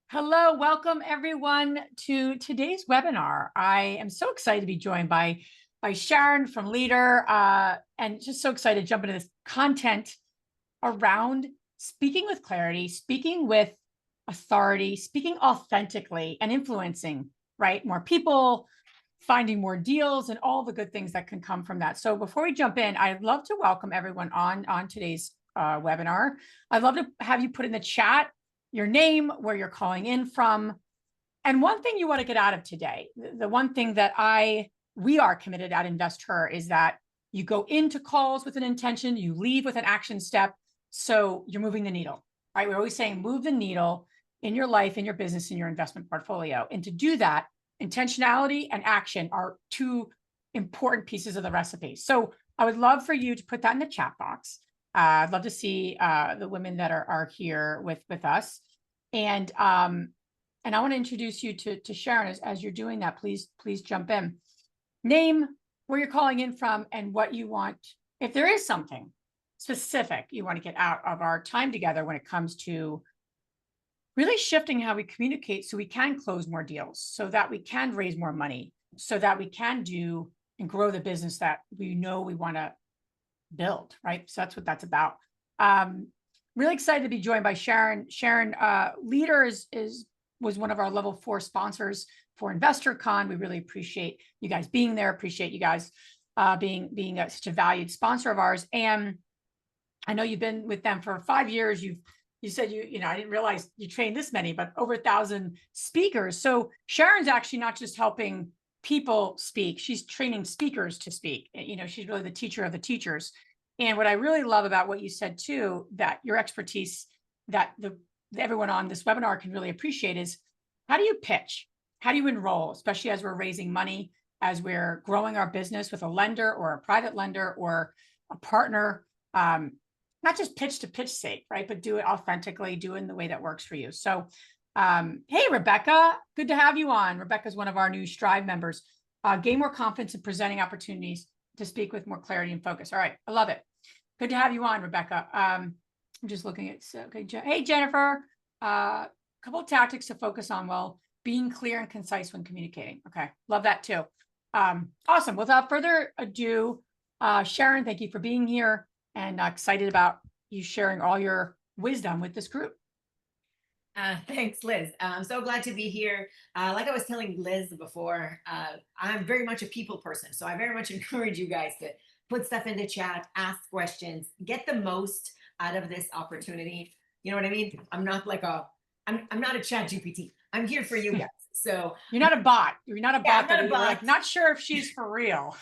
Hello, welcome everyone to today's webinar. I am so excited to be joined by Sharon from Leader, and just so excited to jump into this content around speaking with clarity, speaking with authority, speaking authentically, and influencing, right? More people, finding more deals, and all the good things that can come from that. So before we jump in, I'd love to welcome everyone on today's webinar. I'd love to have you put in the chat your name, where you're calling in from, and one thing you want to get out of today. The one thing that we are committed at InvestHer is that you go into calls with an intention, you leave with an action step, so you're moving the needle, right? We're always saying move the needle in your life, in your business, in your investment portfolio. And to do that, intentionality and action are two important pieces of the recipe. So I would love for you to put that in the chat box. I'd love to see the women that are here with us. And I want to introduce you to Sharon. As you're doing that, please jump in. Name, where you're calling in from, and what you want. If there is something specific you want to get out of our time together when it comes to really shifting how we communicate so we can close more deals, so that we can raise more money, so that we can do and grow the business that we know we want to build, right? So that's what that's about. Really excited to be joined by Sharon. Sharon, Leader was one of our level 4 sponsors for InvestorCon. We really appreciate you guys being there. Appreciate you guys being such a valued sponsor of ours. And I know you've been with them for 5 years. You said you know, I didn't realize you trained this many, but over 1,000 speakers. So Sharon's actually not just helping people speak, she's training speakers to speak. You know, she's really the teacher of the teachers. And what I really love about what you said too, that your expertise that everyone on this webinar can really appreciate, is how do you pitch? How do you enroll, especially as we're raising money, as we're growing our business with a lender or a private lender or a partner? Not just pitch to pitch sake, right? But do it authentically, do it in the way that works for you. So hey, Rebecca, good to have you on. Rebecca's one of our new Strive members. Gain more confidence in presenting opportunities to speak with more clarity and focus. All right, I love it. Good to have you on, Rebecca. I'm just looking at, okay, hey, Jennifer, a couple of tactics to focus on. Well, being clear and concise when communicating. Okay, love that too. Awesome. Without further ado, Sharon, thank you for being here, and excited about you sharing all your wisdom with this group. Thanks, Liz. I'm so glad to be here. Like I was telling Liz before, I'm very much a people person. So I very much encourage you guys to put stuff in the chat, ask questions, get the most out of this opportunity. You know what I mean? I'm not like I'm not a chat GPT. I'm here for you guys. So you're not a bot. You're not a yeah, bot. We're like, not sure if she's for real.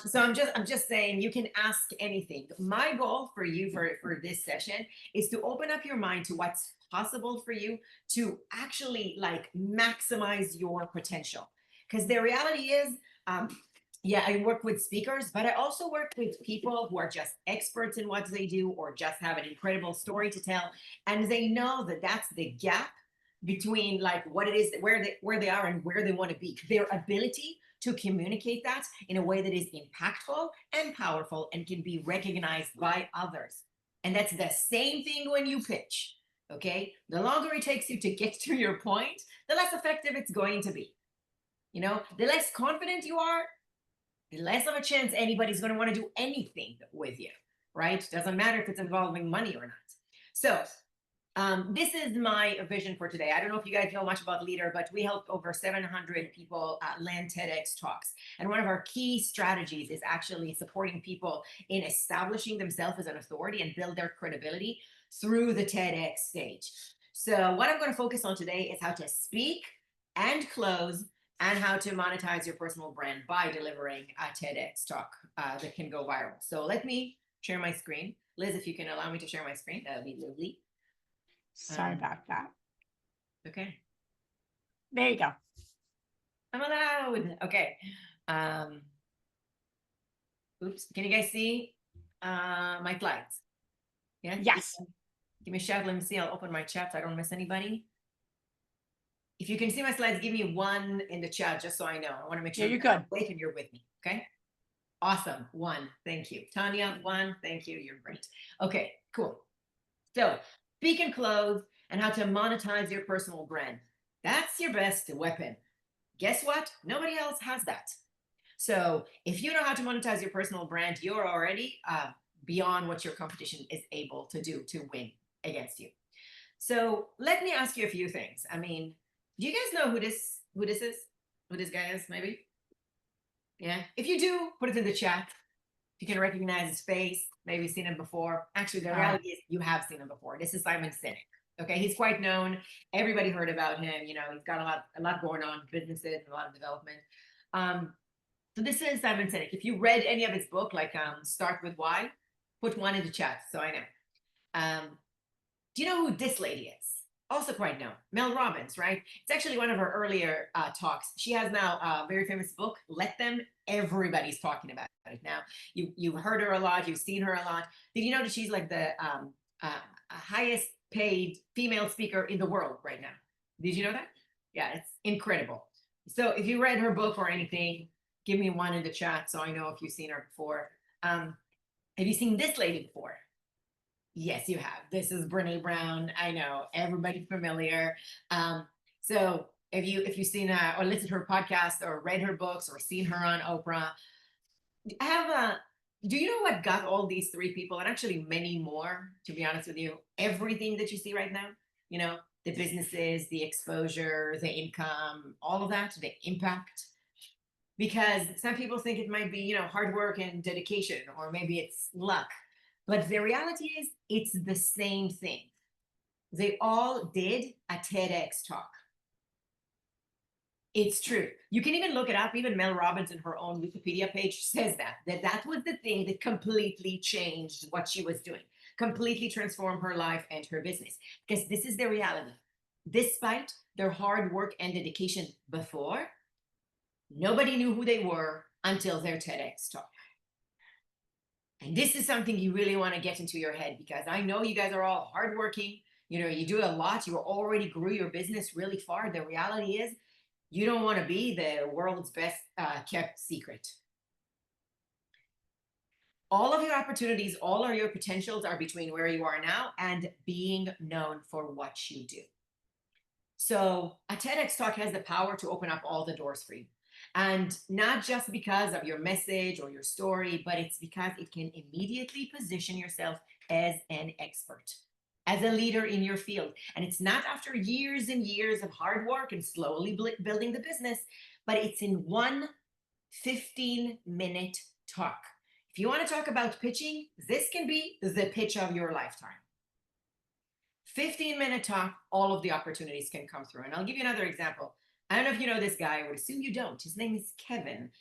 So I'm just saying, you can ask anything. My goal for you for this session is to open up your mind to what's possible for you to actually like maximize your potential. Because the reality is, yeah, I work with speakers, but I also work with people who are just experts in what they do or just have an incredible story to tell, and they know that that's the gap between like what it is, where they are and where they want to be. Their ability to communicate that in a way that is impactful and powerful and can be recognized by others. And that's the same thing when you pitch. Okay, the longer it takes you to get to your point, the less effective it's going to be. You know, the less confident you are, the less of a chance anybody's going to want to do anything with you, right? Doesn't matter if it's involving money or not. So this is my vision for today. I don't know if you guys know much about Leader, but we help over 700 people land TEDx talks. And one of our key strategies is actually supporting people in establishing themselves as an authority and build their credibility through the TEDx stage. So what I'm going to focus on today is how to speak and close, and how to monetize your personal brand by delivering a TEDx talk that can go viral. So let me share my screen. Liz, if you can allow me to share my screen, that would be lovely. Sorry about that. Okay. There you go. I'm allowed. Okay. Oops. Can you guys see my slides? Yeah? Yes. Give me a shout. Let me see. I'll open my chat so I don't miss anybody. If you can see my slides, give me 1 in the chat just so I know. I want to make sure you're good. Wait, and you're with me. Okay. Awesome. 1. Thank you. Tanya, 1. Thank you. You're great. Okay, cool. So speak and close, and how to monetize your personal brand. That's your best weapon. Guess what? Nobody else has that. So if you know how to monetize your personal brand, you're already beyond what your competition is able to do to win against you. So let me ask you a few things. I mean, do you guys know who this is? Who this guy is, maybe? Yeah. If you do, put it in the chat. If you can recognize his face, maybe seen him before. Actually, the reality is you have seen him before. This is Simon Sinek. Okay, he's quite known. Everybody heard about him. You know, he's got a lot going on, businesses, a lot of development. So this is Simon Sinek. If you read any of his book, like Start with Why, put one in the chat so I know. Do you know who this lady is? Also quite known, Mel Robbins, right? It's actually one of her earlier talks. She has now a very famous book, Let Them. Everybody's talking about it now. You've heard her a lot. You've seen her a lot. Did you know that she's like the highest paid female speaker in the world right now? Did you know that? Yeah, it's incredible. So if you read her book or anything, give me one in the chat so I know if you've seen her before. Have you seen this lady before? Yes, you have. This is Brene Brown. I know, everybody familiar. So if you've seen or listened to her podcast or read her books or seen her on Oprah, do you know what got all these three people, and actually many more, to be honest with you, everything that you see right now, you know, the businesses, the exposure, the income, all of that, the impact? Because some people think it might be, you know, hard work and dedication, or maybe it's luck. But the reality is it's the same thing. They all did a TEDx talk. It's true. You can even look it up. Even Mel Robbins in her own Wikipedia page says that was the thing that completely changed what she was doing, completely transformed her life and her business. Because this is the reality. Despite their hard work and dedication before, nobody knew who they were until their TEDx talk. And this is something you really want to get into your head, because I know you guys are all hardworking. You know, you do a lot. You already grew your business really far. The reality is you don't want to be the world's best kept secret. All of your opportunities, all of your potentials are between where you are now and being known for what you do. So a TEDx talk has the power to open up all the doors for you. And not just because of your message or your story, but it's because it can immediately position yourself as an expert, as a leader in your field. And it's not after years and years of hard work and slowly building the business, but it's in one 15-minute talk. If you want to talk about pitching, this can be the pitch of your lifetime. 15-minute talk, all of the opportunities can come through. And I'll give you another example. I don't know if you know this guy. I would assume you don't. His name is Kevin.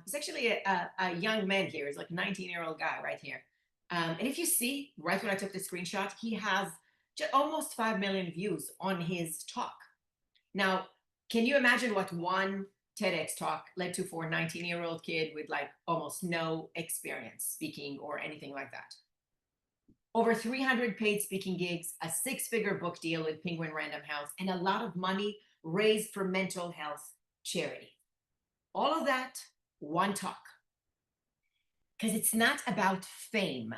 He's actually a young man here. He's like a 19-year-old guy right here. And if you see, right when I took the screenshot, he has just almost 5 million views on his talk. Now, can you imagine what one TEDx talk led to for a 19-year-old kid with like almost no experience speaking or anything like that? Over 300 paid speaking gigs, a 6-figure book deal with Penguin Random House, and a lot of money raised for mental health charity. All of that, one talk. Because it's not about fame.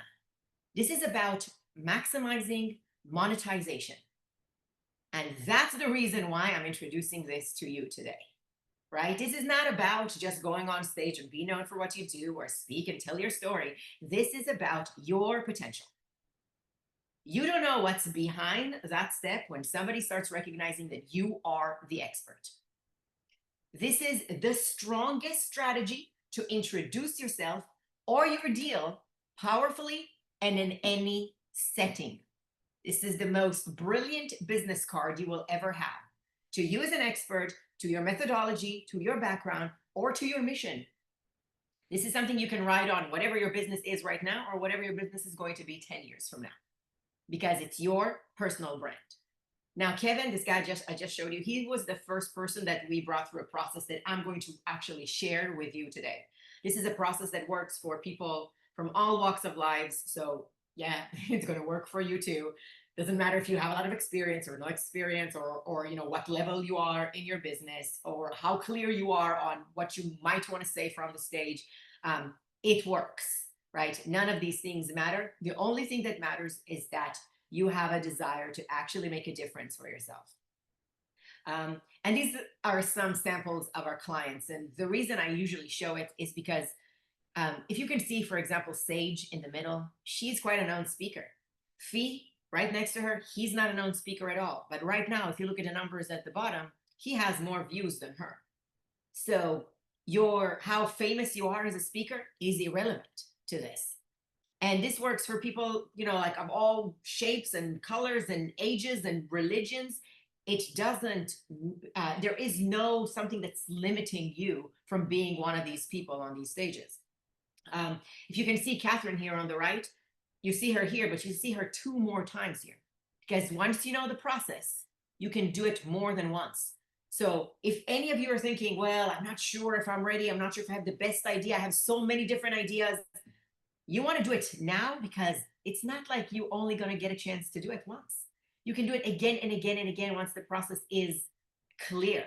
This is about maximizing monetization. And that's the reason why I'm introducing this to you today, right? This is not about just going on stage and be known for what you do or speak and tell your story. This is about your potential. You don't know what's behind that step when somebody starts recognizing that you are the expert. This is the strongest strategy to introduce yourself or your deal powerfully and in any setting. This is the most brilliant business card you will ever have to use an expert, to your methodology, to your background, or to your mission. This is something you can ride on whatever your business is right now or whatever your business is going to be 10 years from now, because it's your personal brand. Now, Kevin, this guy I just showed you, he was the first person that we brought through a process that I'm going to actually share with you today. This is a process that works for people from all walks of lives. So yeah, it's going to work for you too. Doesn't matter if you have a lot of experience or no experience, or you know what level you are in your business, or how clear you are on what you might want to say from the stage. It works, right? None of these things matter. The only thing that matters is that you have a desire to actually make a difference for yourself. And these are some samples of our clients. And the reason I usually show it is because if you can see, for example, Sage in the middle, she's quite a known speaker. Fee, right next to her, he's not a known speaker at all. But right now, if you look at the numbers at the bottom, he has more views than her. So how famous you are as a speaker is irrelevant to this. And this works for people, like of all shapes and colors and ages and religions. It doesn't, there is no something that's limiting you from being one of these people on these stages. If you can see Catherine here on the right, you see her here, but you see her 2 more times here. Because once you know the process, you can do it more than once. So if any of you are thinking, well, I'm not sure if I'm ready, I'm not sure if I have the best idea, I have so many different ideas, you want to do it now, because it's not like you're only going to get a chance to do it once. You can do it again and again and again once the process is clear.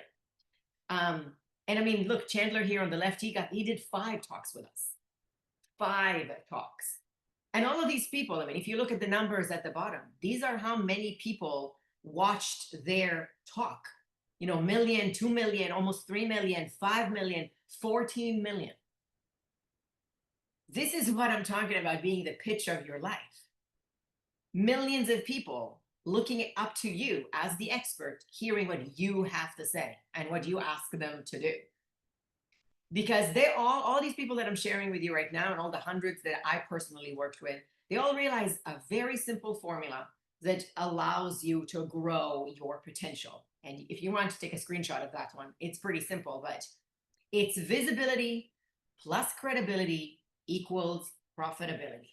And I mean, look, Chandler here on the left, he did 5 talks with us. 5 talks. And all of these people, I mean, if you look at the numbers at the bottom, these are how many people watched their talk. 1 million, 2 million, almost 3 million, 5 million, 14 million. This is what I'm talking about being the pitch of your life. Millions of people looking up to you as the expert, hearing what you have to say and what you ask them to do. Because they're all these people that I'm sharing with you right now, and all the hundreds that I personally worked with, they all realize a very simple formula that allows you to grow your potential. And if you want to take a screenshot of that one, it's pretty simple, but it's visibility plus credibility equals profitability.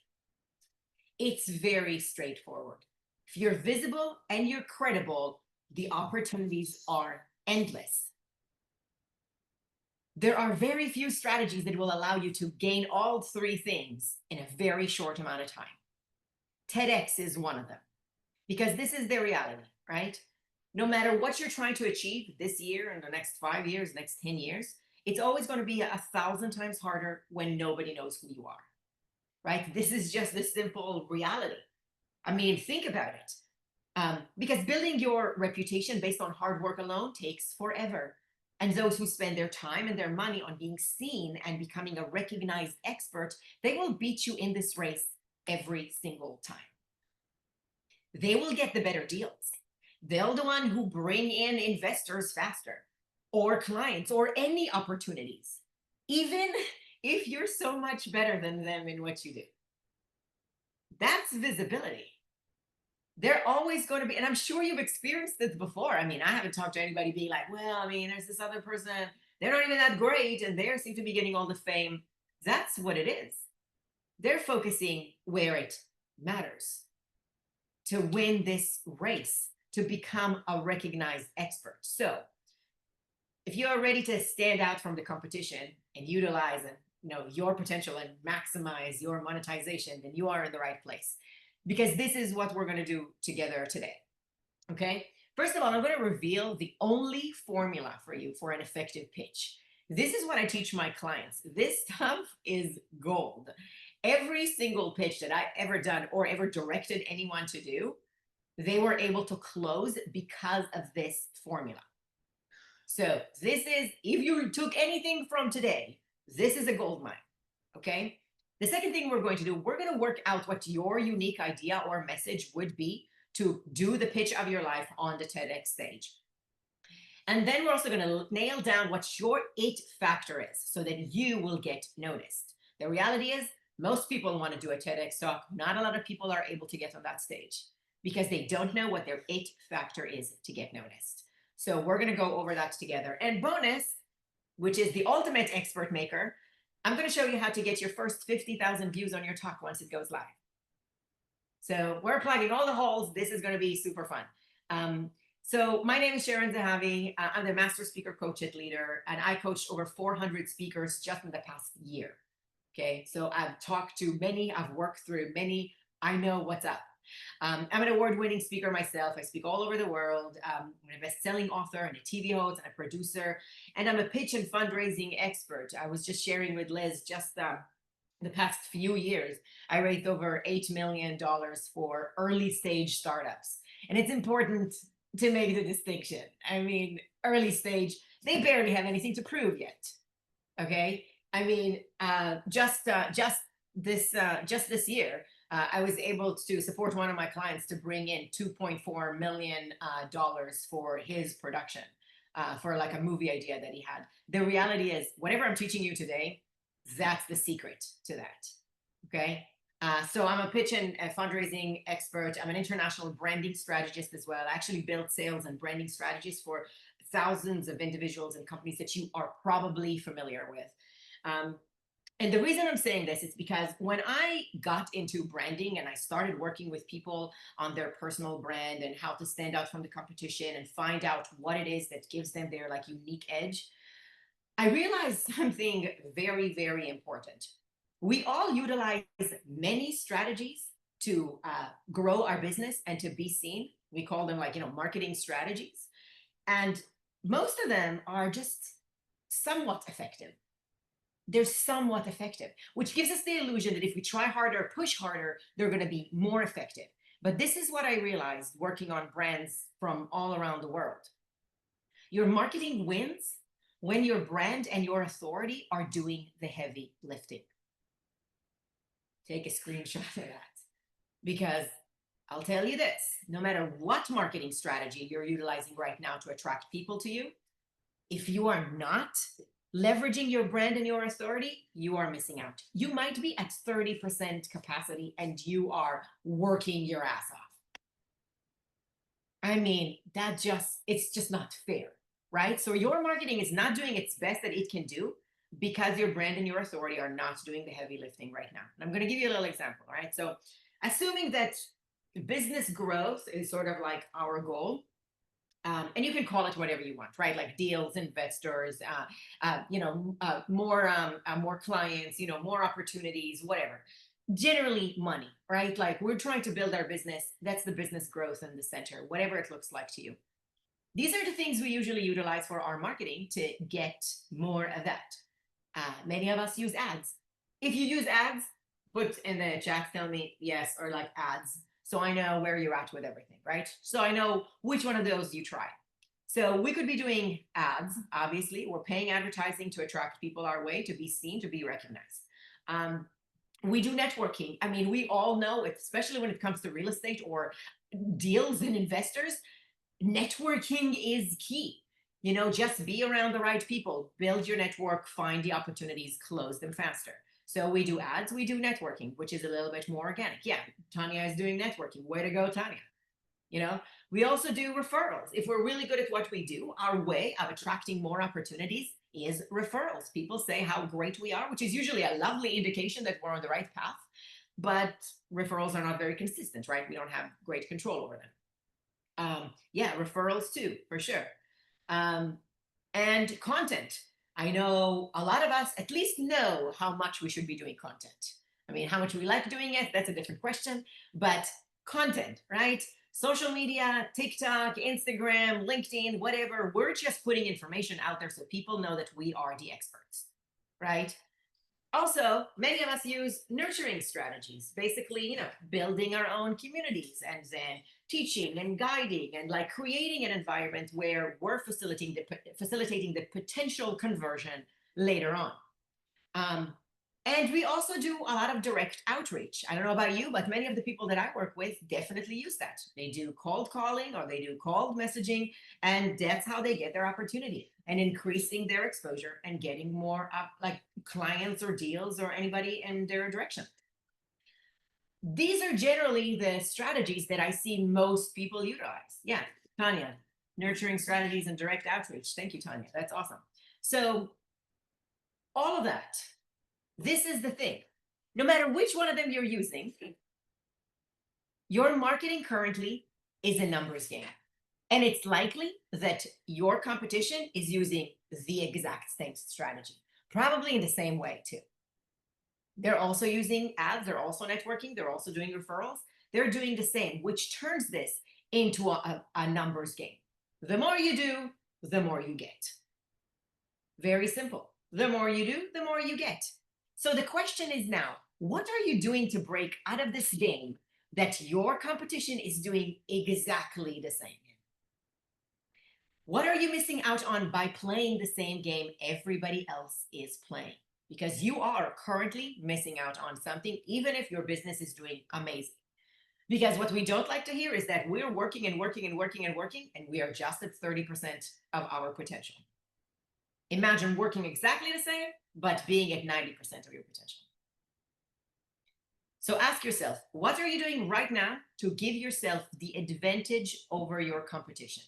It's very straightforward. If you're visible and you're credible, the opportunities are endless. There are very few strategies that will allow you to gain all 3 things in a very short amount of time. TEDx is one of them, because this is the reality, right? No matter what you're trying to achieve this year and the next 5 years, next 10 years, it's always going to be 1,000 times harder when nobody knows who you are, right? This is just the simple reality. I mean, think about it. Because building your reputation based on hard work alone takes forever. And those who spend their time and their money on being seen and becoming a recognized expert, they will beat you in this race every single time. They will get the better deals. They're the one who bring in investors faster, or clients, or any opportunities, even if you're so much better than them in what you do. That's visibility. They're always going to be, and I'm sure you've experienced this before. I mean, I haven't talked to anybody being like, well, I mean, there's this other person, they're not even that great, and they seem to be getting all the fame. That's what it is. They're focusing where it matters to win this race, to become a recognized expert. So if you are ready to stand out from the competition and utilize your potential and maximize your monetization, then you are in the right place, because this is what we're going to do together today. Okay. First of all, I'm going to reveal the only formula for you for an effective pitch. This is what I teach my clients. This stuff is gold. Every single pitch that I've ever done or ever directed anyone to do, they were able to close because of this formula. So this is, if you took anything from today, this is a gold mine. Okay. The second thing we're going to do, we're going to work out what your unique idea or message would be to do the pitch of your life on the TEDx stage. And then we're also going to nail down what your it factor is so that you will get noticed. The reality is, most people want to do a TEDx talk. Not a lot of people are able to get on that stage because they don't know what their it factor is to get noticed. So we're going to go over that together. And bonus, which is the ultimate expert maker, I'm going to show you how to get your first 50,000 views on your talk once it goes live. So we're plugging all the holes. This is going to be super fun. So my name is Sharon Zehavi. I'm the Master Speaker Coach at Leader, and I coached over 400 speakers just in the past year. Okay, so I've talked to many, I've worked through many, I know what's up. I'm an award-winning speaker myself. I speak all over the world. I'm a best-selling author and a TV host and a producer, and I'm a pitch and fundraising expert. I was just sharing with Liz just the past few years, I raised over $8 million for early stage startups. And it's important to make the distinction. I mean, early stage, they barely have anything to prove yet. Okay. I mean, just this year, I was able to support one of my clients to bring in $2.4 million for his production, for like a movie idea that he had. The reality is, whatever I'm teaching you today, that's the secret to that. Okay. So I'm a pitch and a fundraising expert. I'm an international branding strategist as well. I actually built sales and branding strategies for thousands of individuals and companies that you are probably familiar with. And the reason I'm saying this is because when I got into branding and I started working with people on their personal brand and how to stand out from the competition and find out what it is that gives them their like unique edge, I realized something very, very important. We all utilize many strategies to grow our business and to be seen. We call them like, marketing strategies. And most of them are just somewhat effective. They're somewhat effective, which gives us the illusion that if we try harder, push harder, they're going to be more effective. But this is what I realized working on brands from all around the world. Your marketing wins when your brand and your authority are doing the heavy lifting. Take a screenshot of that, because I'll tell you this, no matter what marketing strategy you're utilizing right now to attract people to you, if you are not leveraging your brand and your authority, you are missing out. You might be at 30% capacity and you are working your ass off. I mean, it's just not fair, right? So your marketing is not doing its best that it can do because your brand and your authority are not doing the heavy lifting right now. And I'm going to give you a little example, right? So assuming that business growth is sort of like our goal, and you can call it whatever you want, right? Like deals, investors, more clients, more opportunities, whatever. Generally money, right? Like we're trying to build our business. That's the business growth in the center, whatever it looks like to you. These are the things we usually utilize for our marketing to get more of that. Many of us use ads. If you use ads, put in the chat, tell me yes, or like ads. So I know where you're at with everything, right? So I know which one of those you try. So we could be doing ads, obviously. We're paying advertising to attract people our way, to be seen, to be recognized. We do networking. I mean, we all know, especially when it comes to real estate or deals and investors, networking is key. Just be around the right people, build your network, find the opportunities, close them faster. So we do ads, we do networking, which is a little bit more organic. Yeah, Tanya is doing networking. Way to go, Tanya. We also do referrals. If we're really good at what we do, our way of attracting more opportunities is referrals. People say how great we are, which is usually a lovely indication that we're on the right path. But referrals are not very consistent, right? We don't have great control over them. Yeah, referrals too, for sure. And content. I know a lot of us at least know how much we should be doing content. I mean, how much we like doing it, that's a different question. But content, right? Social media, TikTok, Instagram, LinkedIn, whatever, we're just putting information out there so people know that we are the experts, right? Also, many of us use nurturing strategies, basically, building our own communities and then teaching and guiding and like creating an environment where we're facilitating the potential conversion later on. And we also do a lot of direct outreach. I don't know about you, but many of the people that I work with definitely use that. They do cold calling or they do cold messaging, and that's how they get their opportunity and increasing their exposure and getting more like clients or deals or anybody in their direction. These are generally the strategies that I see most people utilize. Yeah, Tanya, nurturing strategies and direct outreach. Thank you, Tanya. That's awesome. So all of that. This is the thing. No matter which one of them you're using, your marketing currently is a numbers game. And it's likely that your competition is using the exact same strategy, probably in the same way too. They're also using ads, they're also networking, they're also doing referrals. They're doing the same, which turns this into a numbers game. The more you do, the more you get. Very simple. The more you do, the more you get. So the question is now, what are you doing to break out of this game that your competition is doing exactly the same? What are you missing out on by playing the same game everybody else is playing? Because you are currently missing out on something, even if your business is doing amazing. Because what we don't like to hear is that we're working and working and working and working, and we are just at 30% of our potential. Imagine working exactly the same, but being at 90% of your potential. So ask yourself, what are you doing right now to give yourself the advantage over your competition?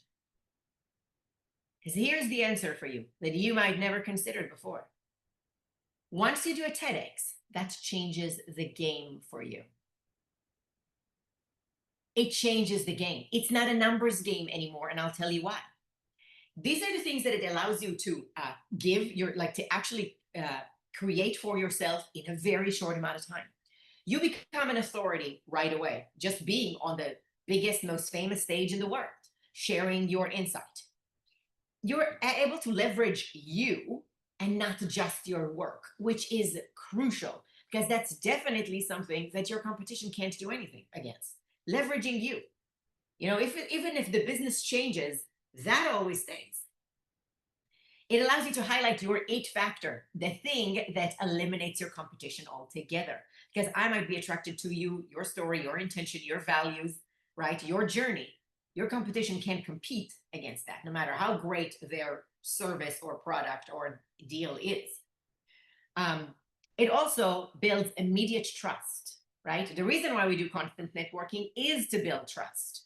Because here's the answer for you that you might never considered before. Once you do a TEDx, that changes the game for you. It changes the game. It's not a numbers game anymore, and I'll tell you why. These are the things that it allows you to to actually create for yourself in a very short amount of time. You become an authority right away, just being on the biggest, most famous stage in the world, sharing your insight. You're able to leverage you and not just your work, which is crucial because that's definitely something that your competition can't do anything against. Leveraging you. You know, even if the business changes, that always stays. It allows you to highlight your it factor, the thing that eliminates your competition altogether. Because I might be attracted to you, your story, your intention, your values, right? Your journey. Your competition can't compete against that, no matter how great their service or product or deal is. It also builds immediate trust, right? The reason why we do constant networking is to build trust.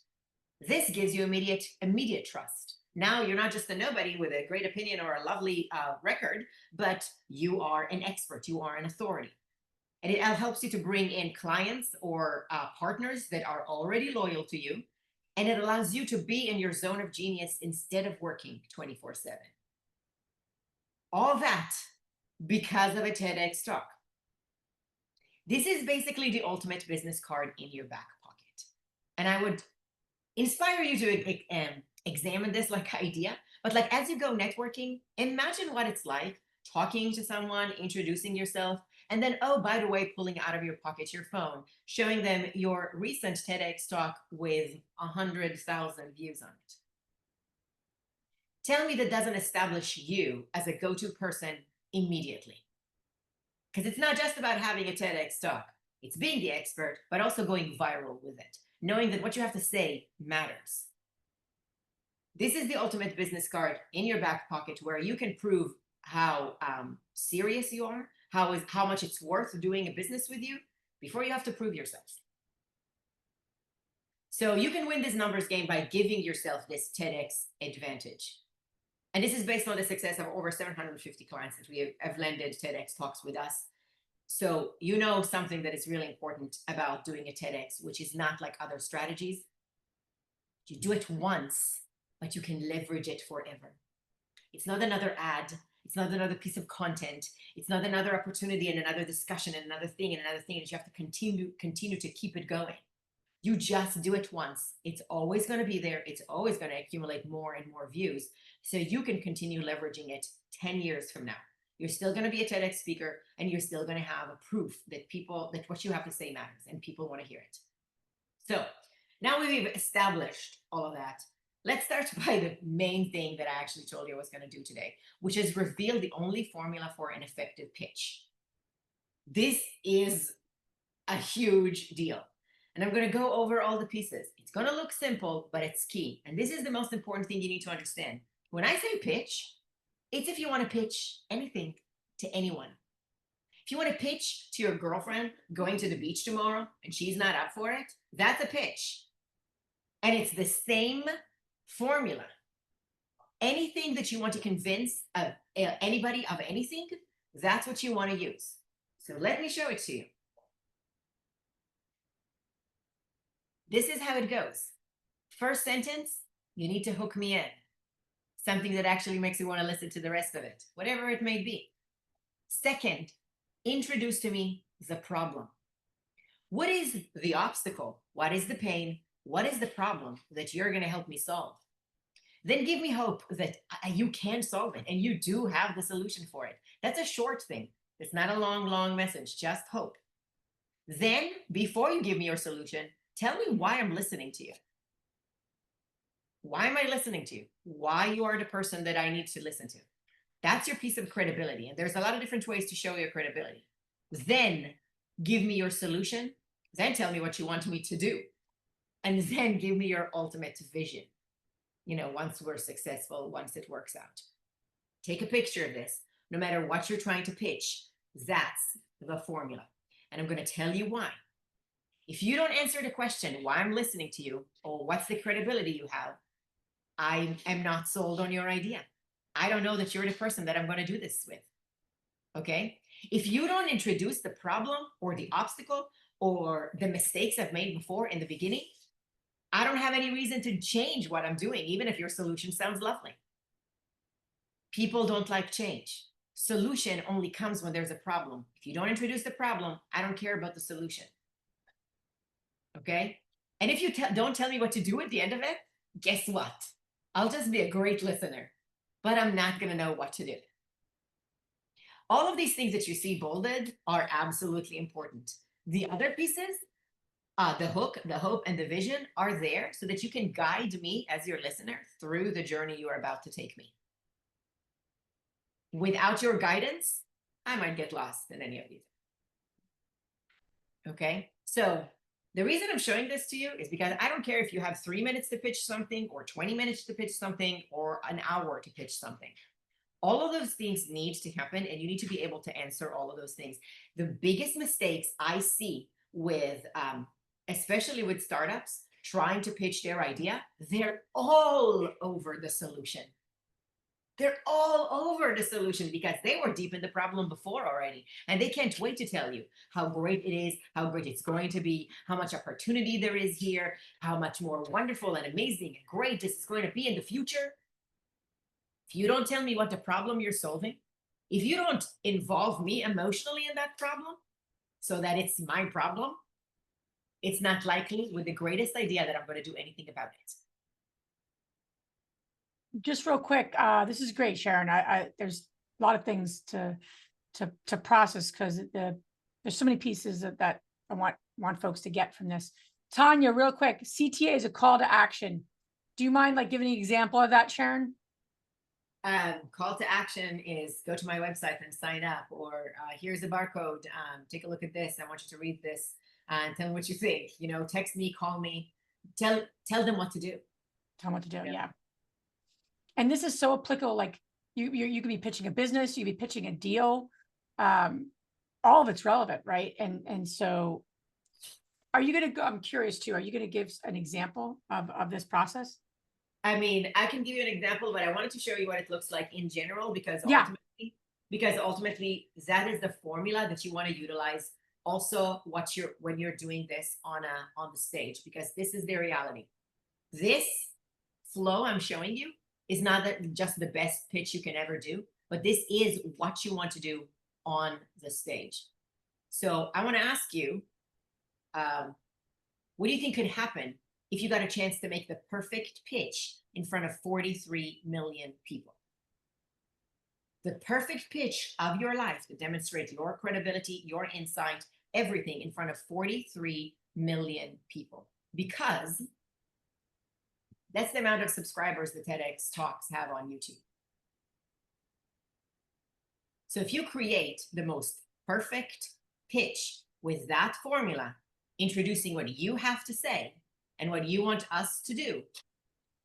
This gives you immediate trust. Now you're not just a nobody with a great opinion or a lovely record, but you are an expert, you are an authority. And it helps you to bring in clients or partners that are already loyal to you. And it allows you to be in your zone of genius instead of working 24/7. All that because of a TEDx talk. This is basically the ultimate business card in your back pocket. And I would inspire you to examine this idea, but as you go networking, imagine what it's like talking to someone, introducing yourself, and then, oh, by the way, pulling out of your pocket your phone, showing them your recent TEDx talk with 100,000 views on it. Tell me that doesn't establish you as a go-to person immediately. Because it's not just about having a TEDx talk. It's being the expert, but also going viral with it, knowing that what you have to say matters. This is the ultimate business card in your back pocket where you can prove how serious you are, how much it's worth doing a business with you before you have to prove yourself. So you can win this numbers game by giving yourself this TEDx advantage. And this is based on the success of over 750 clients that we have landed TEDx talks with us. So you know something that is really important about doing a TEDx, which is not like other strategies. You do it once, but you can leverage it forever. It's not another ad. It's not another piece of content. It's not another opportunity and another discussion and another thing that you have to continue to keep it going. You just do it once. It's always going to be there. It's always going to accumulate more and more views. So you can continue leveraging it 10 years from now. You're still going to be a TEDx speaker and you're still going to have a proof that what you have to say matters and people want to hear it. So now we've established all of that. Let's start by the main thing that I actually told you I was going to do today, which is reveal the only formula for an effective pitch. This is a huge deal. And I'm going to go over all the pieces. It's going to look simple, but it's key. And this is the most important thing you need to understand. When I say pitch, it's if you want to pitch anything to anyone. If you want to pitch to your girlfriend going to the beach tomorrow and she's not up for it, that's a pitch. And it's the same formula. Anything that you want to convince anybody of anything, that's what you want to use. So let me show it to you. This is how it goes. First sentence, you need to hook me in. Something that actually makes you want to listen to the rest of it, whatever it may be. Second, introduce to me the problem. What is the obstacle? What is the pain? What is the problem that you're going to help me solve? Then give me hope that you can solve it and you do have the solution for it. That's a short thing. It's not a long, long message, just hope. Then, before you give me your solution, tell me why I'm listening to you. Why am I listening to you? Why you are the person that I need to listen to. That's your piece of credibility. And there's a lot of different ways to show your credibility. Then give me your solution. Then tell me what you want me to do. And then give me your ultimate vision. Once we're successful, once it works out. Take a picture of this. No matter what you're trying to pitch, that's the formula. And I'm going to tell you why. If you don't answer the question, why I'm listening to you, or what's the credibility you have, I am not sold on your idea. I don't know that you're the person that I'm going to do this with. Okay? If you don't introduce the problem or the obstacle or the mistakes I've made before in the beginning, I don't have any reason to change what I'm doing, even if your solution sounds lovely. People don't like change. Solution only comes when there's a problem. If you don't introduce the problem, I don't care about the solution. Okay? And if you don't tell me what to do at the end of it, guess what? I'll just be a great listener, but I'm not going to know what to do. All of these things that you see bolded are absolutely important. The other pieces, the hook, the hope, and the vision are there so that you can guide me as your listener through the journey you are about to take me. Without your guidance, I might get lost in any of these. Okay? So the reason I'm showing this to you is because I don't care if you have 3 minutes to pitch something or 20 minutes to pitch something or an hour to pitch something. All of those things need to happen, and you need to be able to answer all of those things. The biggest mistakes I see with, especially with startups, trying to pitch their idea, they're all over the solution. They're all over the solution because they were deep in the problem before already. And they can't wait to tell you how great it is, how great it's going to be, how much opportunity there is here, how much more wonderful and amazing and great this is going to be in the future. If you don't tell me what the problem you're solving, if you don't involve me emotionally in that problem so that it's my problem, it's not likely with the greatest idea that I'm going to do anything about it. Just real quick, this is great, Sharon. There's a lot of things to process because there's so many pieces that I want folks to get from this. Tanya, real quick, CTA is a call to action. Do you mind giving an example of that, Sharon? Call to action is go to my website and sign up, or here's a barcode. Take a look at this. I want you to read this and tell me what you think. Text me, call me, tell them what to do. Tell them what to do. Yeah. And this is so applicable. Like you could be pitching a business, you could be pitching a deal. All of it's relevant, right? And so, are you going to go? I'm curious too. Are you going to give an example of this process? I mean, I can give you an example, but I wanted to show you what it looks like in general because ultimately that is the formula that you want to utilize. Also, when you're doing this on the stage, because this is the reality. This flow I'm showing you is not just the best pitch you can ever do, but this is what you want to do on the stage. So I want to ask you, what do you think could happen if you got a chance to make the perfect pitch in front of 43 million people? The perfect pitch of your life to demonstrate your credibility, your insight, everything in front of 43 million people. Because that's the amount of subscribers the TEDx Talks have on YouTube. So if you create the most perfect pitch with that formula, introducing what you have to say and what you want us to do,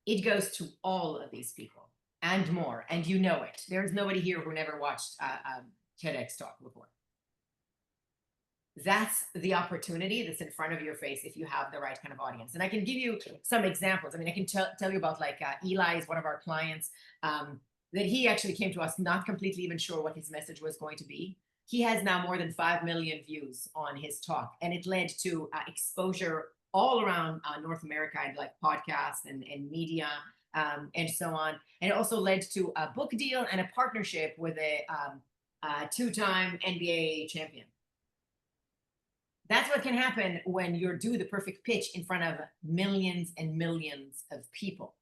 it goes to all of these people and more, and you know it. There's nobody here who never watched a TEDx Talk before. That's the opportunity that's in front of your face if you have the right kind of audience. And I can give you some examples. I mean, I can tell you about Eli is one of our clients, that he actually came to us not completely even sure what his message was going to be. He has now more than 5 million views on his talk, and it led to exposure all around North America, and podcasts and media and so on. And it also led to a book deal and a partnership with a 2-time NBA champion. That's what can happen when you do the perfect pitch in front of millions and millions of people.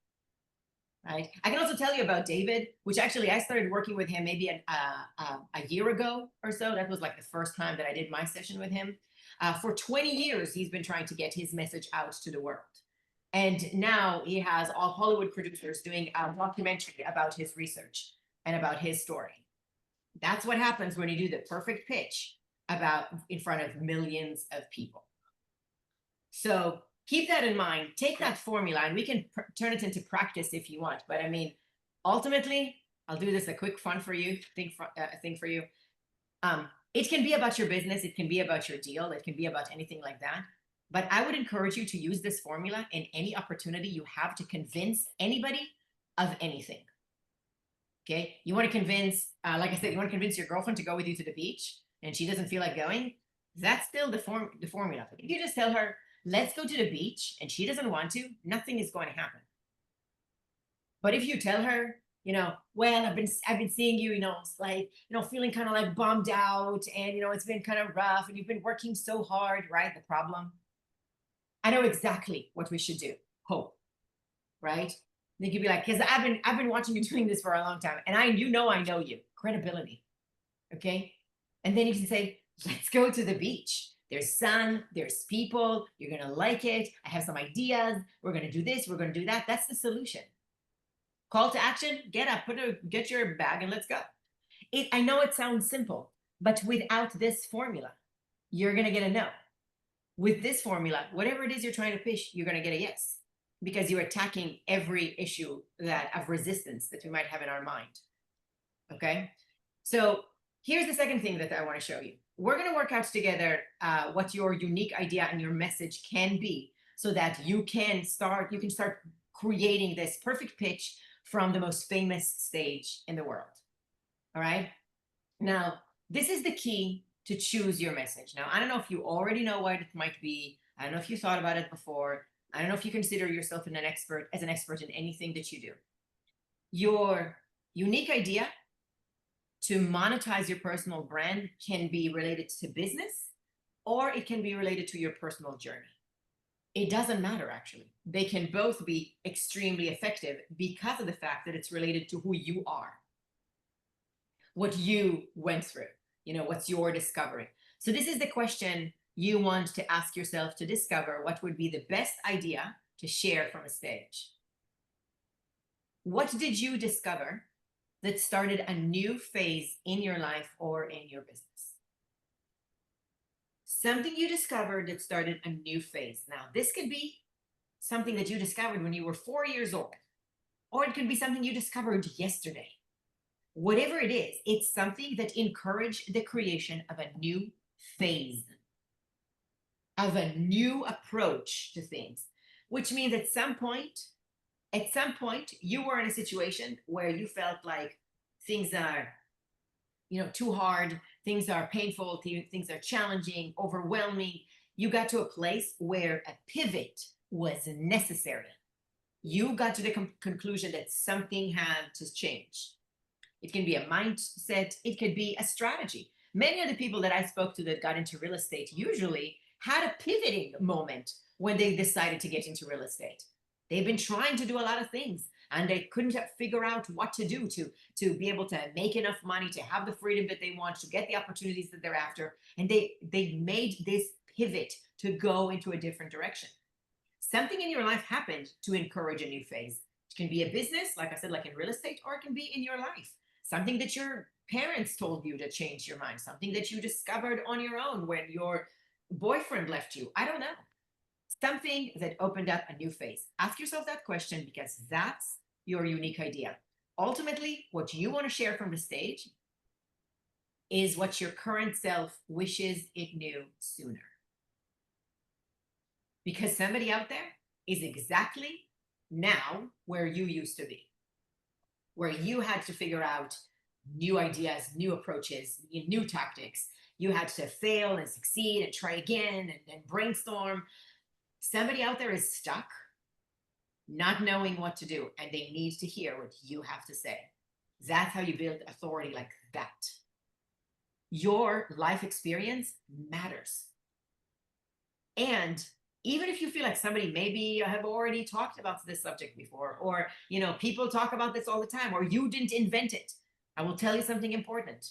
right? I can also tell you about David, which actually I started working with him maybe a year ago or so. That was like the first time that I did my session with him. For 20 years, he's been trying to get his message out to the world. And now he has all Hollywood producers doing a documentary about his research and about his story. That's what happens when you do the perfect pitch about in front of millions of people. So keep that in mind. Take that formula, and we can turn it into practice if you want. But I mean, ultimately, I'll do this a quick fun for you thing for you. It can be about your business. It can be about your deal. It can be about anything like that. But I would encourage you to use this formula in any opportunity you have to convince anybody of anything. Okay, you want to convince, like I said, you want to convince your girlfriend to go with you to the beach, and she doesn't feel like going. That's still the formula. If you just tell her, let's go to the beach, and she doesn't want to, nothing is going to happen. But if you tell her, well, I've been seeing you, it's like, feeling kind of like bummed out, and it's been kind of rough, and you've been working so hard, right? The problem. I know exactly what we should do. Hope, right? They could be like, because I've been watching you doing this for a long time, and I know you. Credibility, okay? And then you can say, let's go to the beach. There's sun, there's people, you're gonna like it. I have some ideas. We're gonna do this, we're gonna do that. That's the solution. Call to action, get up, get your bag, and let's go. I know it sounds simple, but without this formula, you're gonna get a no. With this formula, whatever it is you're trying to pitch, you're gonna get a yes, because you're attacking every issue of resistance that we might have in our mind. Okay, so here's the second thing that I want to show you. We're going to work out together what your unique idea and your message can be, so that you can start creating this perfect pitch from the most famous stage in the world. All right, now this is the key to choose your message. Now, I don't know if you already know what it might be. I don't know if you thought about it before. I don't know if you consider yourself an expert in anything that you do. Your unique idea to monetize your personal brand can be related to business, or it can be related to your personal journey. It doesn't matter, actually. They can both be extremely effective because of the fact that it's related to who you are, what you went through, what's your discovery. So this is the question you want to ask yourself to discover what would be the best idea to share from a stage. What did you discover that started a new phase in your life or in your business? Something you discovered that started a new phase. Now, this could be something that you discovered when you were 4 years old, or it could be something you discovered yesterday. Whatever it is, it's something that encouraged the creation of a new phase, of a new approach to things, which means at some point, you were in a situation where you felt like things are, too hard, things are painful, things are challenging, overwhelming. You got to a place where a pivot was necessary. You got to the conclusion that something had to change. It can be a mindset, it could be a strategy. Many of the people that I spoke to that got into real estate usually had a pivoting moment when they decided to get into real estate. They've been trying to do a lot of things, and they couldn't figure out what to do to be able to make enough money, to have the freedom that they want, to get the opportunities that they're after. And they made this pivot to go into a different direction. Something in your life happened to encourage a new phase. It can be a business, like I said, like in real estate, or it can be in your life. Something that your parents told you to change your mind, something that you discovered on your own when your boyfriend left you. I don't know. Something that opened up a new phase. Ask yourself that question, because that's your unique idea. Ultimately, what you want to share from the stage is what your current self wishes it knew sooner. Because somebody out there is exactly now where you used to be, where you had to figure out new ideas, new approaches, new tactics. You had to fail and succeed and try again and brainstorm. Somebody out there is stuck, not knowing what to do, and they need to hear what you have to say. That's how you build authority like that. Your life experience matters. And even if you feel like somebody maybe have already talked about this subject before, or people talk about this all the time, or you didn't invent it, I will tell you something important.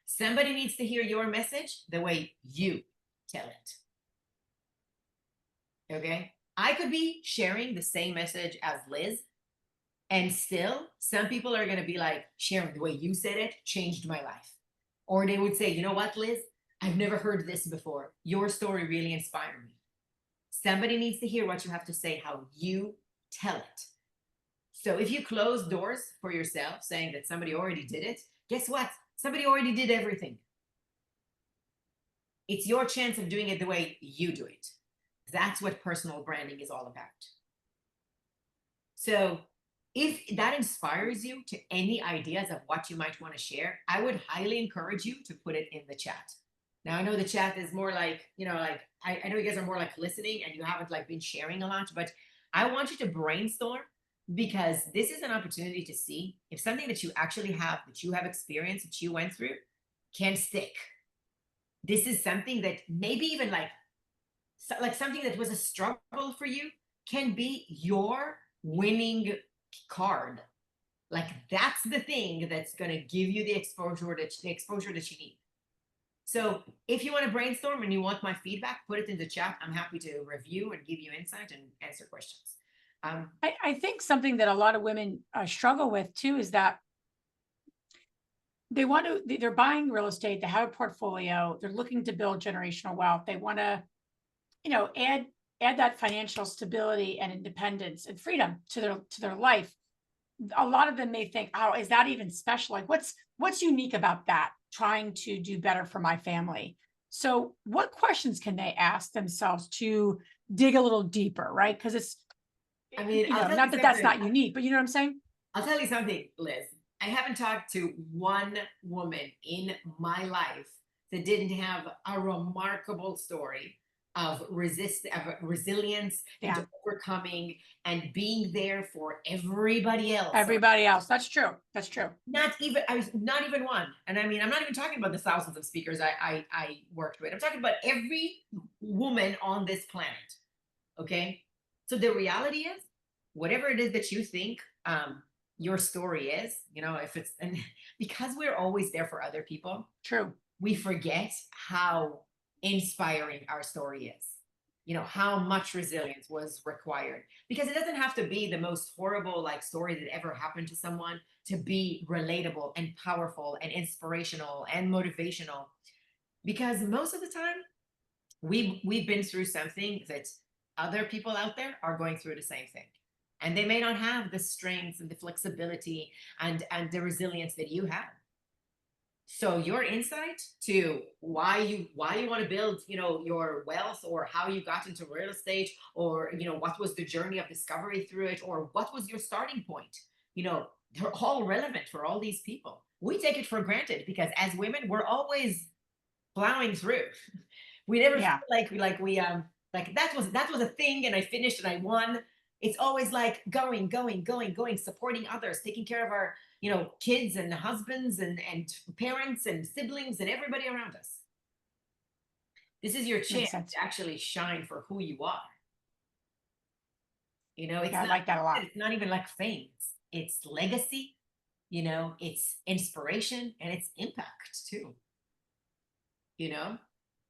Somebody needs to hear your message the way you tell it. Okay, I could be sharing the same message as Liz, and still some people are going to be like, Sharon, the way you said it changed my life. Or they would say, you know what, Liz, I've never heard this before, your story really inspired me. Somebody needs to hear what you have to say, how you tell it. So if you close doors for yourself saying that somebody already did it, guess what? Somebody already did everything. It's your chance of doing it the way you do it. That's what personal branding is all about. So if that inspires you to any ideas of what you might want to share, I would highly encourage you to put it in the chat. Now I know the chat is more like, like I know you guys are more like listening and you haven't like been sharing a lot, but I want you to brainstorm, because this is an opportunity to see if something that you actually have, that you have experienced, that you went through, can stick. This is something that maybe even like something that was a struggle for you can be your winning card. Like that's the thing that's going to give you the exposure that you need. So if you want to brainstorm and you want my feedback, put it in the chat. I'm happy to review and give you insight and answer questions. I think something that a lot of women struggle with too is that they're buying real estate, they have a portfolio, they're looking to build generational wealth. They want to, add that financial stability and independence and freedom to their life. A lot of them may think, oh, is that even special? Like what's unique about that? Trying to do better for my family. So what questions can they ask themselves to dig a little deeper, right? Because it's, not that that's not unique, but you know what I'm saying? I'll tell you something, Liz. I haven't talked to one woman in my life that didn't have a remarkable story of resilience and overcoming and being there for everybody else. Everybody else. That's true. That's true. Not even one. And I mean, I'm not even talking about the thousands of speakers I worked with. I'm talking about every woman on this planet. Okay. So the reality is, whatever it is that you think your story is, if it's, and because we're always there for other people, true, we forget how inspiring our story is. How much resilience was required, because it doesn't have to be the most horrible like story that ever happened to someone to be relatable and powerful and inspirational and motivational. Because most of the time we've been through something that other people out there are going through the same thing, and they may not have the strength and the flexibility and the resilience that you have. So your insight to why you want to build, your wealth, or how you got into real estate, or what was the journey of discovery through it, or what was your starting point, they're all relevant for all these people. We take it for granted because as women, we're always plowing through. We never feel like we like that was a thing and I finished and I won. It's always like going, supporting others, taking care of our, kids and husbands and parents and siblings and everybody around us. This is your chance to actually shine for who you are. It's I like that a lot. It's not even like fame. It's legacy, it's inspiration, and it's impact too.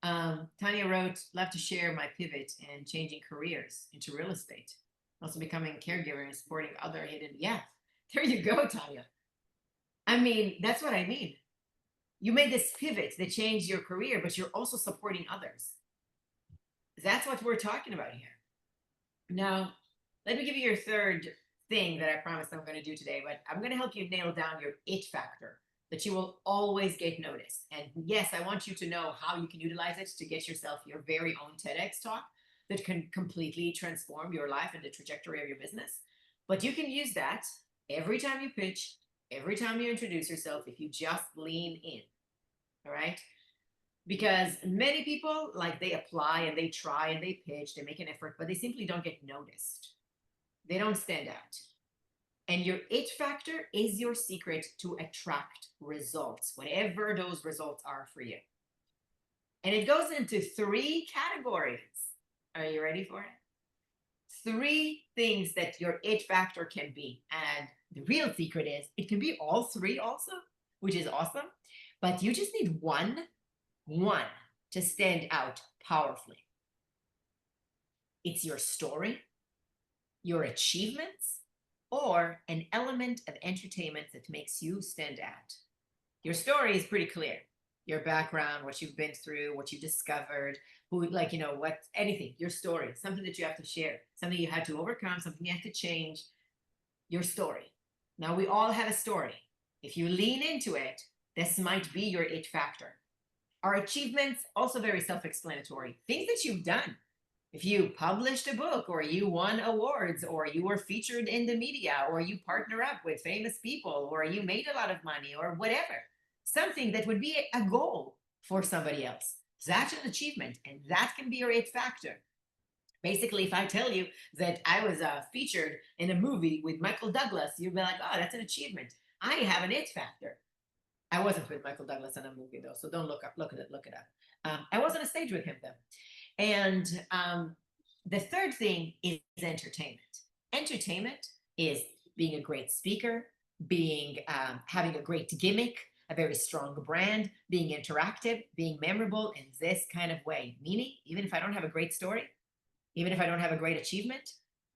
Tanya wrote, love to share my pivot and changing careers into real estate. Also becoming a caregiver and supporting other hidden. Yeah, there you go, Tanya. I mean, that's what I mean. You made this pivot that changed your career, but you're also supporting others. That's what we're talking about here. Now, let me give you your third thing that I promised I'm going to do today, but I'm going to help you nail down your it factor, that you will always get noticed. And yes, I want you to know how you can utilize it to get yourself your very own TEDx talk that can completely transform your life and the trajectory of your business. But you can use that every time you pitch, every time you introduce yourself, if you just lean in. All right? Because many people, like, they apply and they try and they pitch, they make an effort, but they simply don't get noticed. They don't stand out. And your it factor is your secret to attract results, whatever those results are for you. And it goes into 3 categories. Are you ready for it? 3 things that your it factor can be. And the real secret is it can be all 3 also, which is awesome. But you just need one to stand out powerfully. It's your story, your achievements, or an element of entertainment that makes you stand out. Your story is pretty clear. Your background, what you've been through, what you discovered, who, like, what, anything, your story, something that you have to share, something you had to overcome, something you have to change, your story. Now, we all have a story. If you lean into it, this might be your it factor. Our achievements, also very self-explanatory. Things that you've done. If you published a book, or you won awards, or you were featured in the media, or you partner up with famous people, or you made a lot of money, or whatever, something that would be a goal for somebody else. That's an achievement, and that can be your it factor. Basically, if I tell you that I was featured in a movie with Michael Douglas, you'll be like, oh, that's an achievement. I have an it factor. I wasn't with Michael Douglas in a movie, though, so don't look it up. I was on a stage with him, though. And the third thing is entertainment. Entertainment is being a great speaker, having a great gimmick, a very strong brand, being interactive, being memorable in this kind of way. Meaning, even if I don't have a great story, even if I don't have a great achievement,